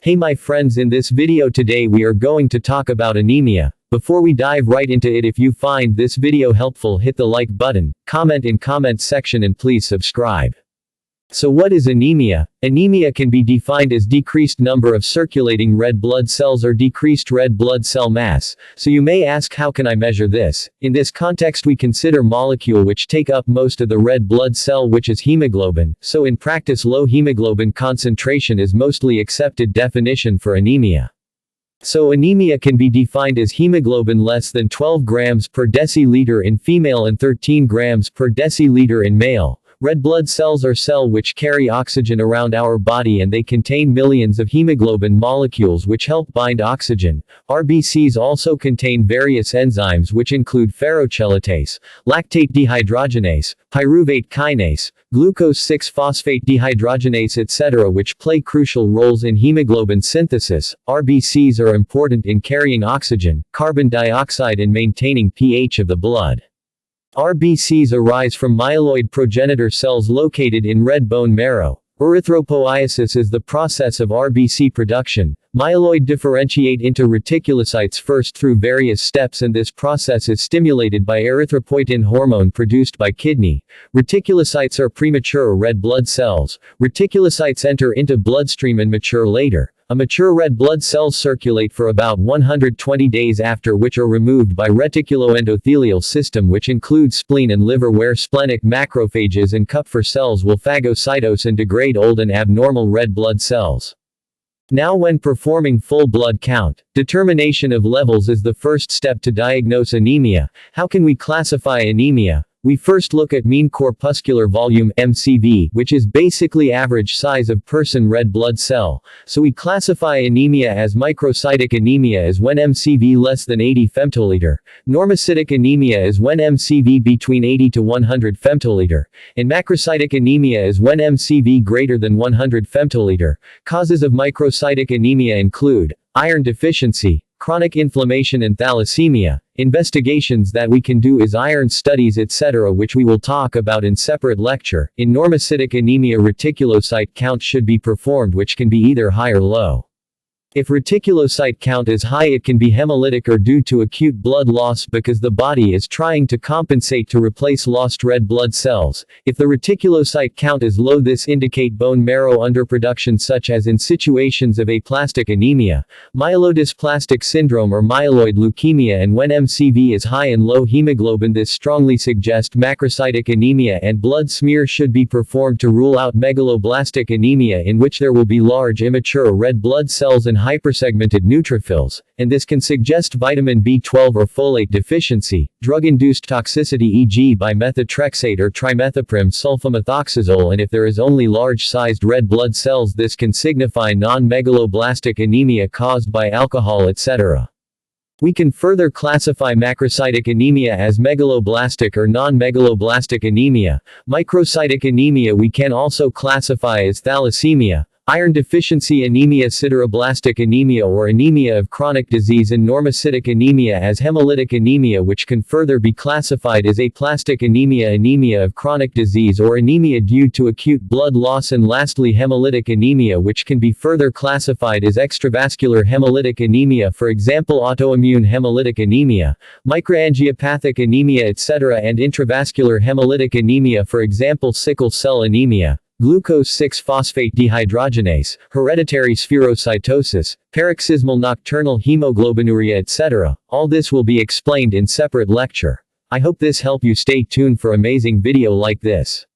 Hey my friends, in this video today we are going to talk about anemia. Before we dive right into it, if you find this video helpful, hit the like button, comment in comment section and please subscribe. So what is anemia? Anemia can be defined as decreased number of circulating red blood cells or decreased red blood cell mass. So you may ask, how can I measure this? In this context we consider molecule which take up most of the red blood cell, which is hemoglobin. So in practice, low hemoglobin concentration is mostly accepted definition for anemia. So anemia can be defined as hemoglobin less than 12 grams per deciliter in female and 13 grams per deciliter in male. Red blood cells are cells which carry oxygen around our body, and they contain millions of hemoglobin molecules which help bind oxygen. RBCs also contain various enzymes which include ferrochelatase, lactate dehydrogenase, pyruvate kinase, glucose 6-phosphate dehydrogenase, etc., which play crucial roles in hemoglobin synthesis. RBCs are important in carrying oxygen, carbon dioxide, and maintaining pH of the blood. RBCs arise from myeloid progenitor cells located in red bone marrow. Erythropoiesis is the process of RBC production. Myeloid differentiate into reticulocytes first through various steps, and this process is stimulated by erythropoietin hormone produced by kidney. Reticulocytes are premature red blood cells. Reticulocytes enter into bloodstream and mature later. A mature red blood cells circulate for about 120 days, after which are removed by reticuloendothelial system, which includes spleen and liver, where splenic macrophages and Kupffer cells will phagocytose and degrade old and abnormal red blood cells. Now, when performing full blood count, determination of levels is the first step to diagnose anemia. How can we classify anemia? We first look at mean corpuscular volume (MCV), which is basically average size of person red blood cell. So we classify anemia as microcytic anemia is when MCV less than 80 femtoliter. Normocytic anemia is when MCV between 80 to 100 femtoliter. And macrocytic anemia is when MCV greater than 100 femtoliter. Causes of microcytic anemia include iron deficiency, chronic inflammation, and thalassemia. Investigations that we can do is iron studies, etc., which we will talk about in separate lecture. In normocytic anemia, reticulocyte count should be performed, which can be either high or low. If reticulocyte count is high, it can be hemolytic or due to acute blood loss because the body is trying to compensate to replace lost red blood cells. If the reticulocyte count is low, this indicate bone marrow underproduction, such as in situations of aplastic anemia, myelodysplastic syndrome, or myeloid leukemia. And when MCV is high and low hemoglobin, this strongly suggests macrocytic anemia, and blood smear should be performed to rule out megaloblastic anemia, in which there will be large immature red blood cells and hypersegmented neutrophils, and this can suggest vitamin B12 or folate deficiency. Drug-induced toxicity, e.g. by methotrexate or trimethoprim sulfamethoxazole, and if there is only large-sized red blood cells, this can signify non-megaloblastic anemia caused by alcohol, etc. We can further classify macrocytic anemia as megaloblastic or non-megaloblastic anemia. Microcytic anemia we can also classify as thalassemia, iron deficiency anemia, sideroblastic anemia or anemia of chronic disease, and normocytic anemia as hemolytic anemia, which can further be classified as aplastic anemia, anemia of chronic disease, or anemia due to acute blood loss, and lastly hemolytic anemia, which can be further classified as extravascular hemolytic anemia, for example autoimmune hemolytic anemia, microangiopathic anemia, etc., and intravascular hemolytic anemia, for example sickle cell anemia, glucose 6-phosphate dehydrogenase, hereditary spherocytosis, paroxysmal nocturnal hemoglobinuria, etc. All this will be explained in separate lecture. I hope this helped you. Stay tuned for amazing video like this.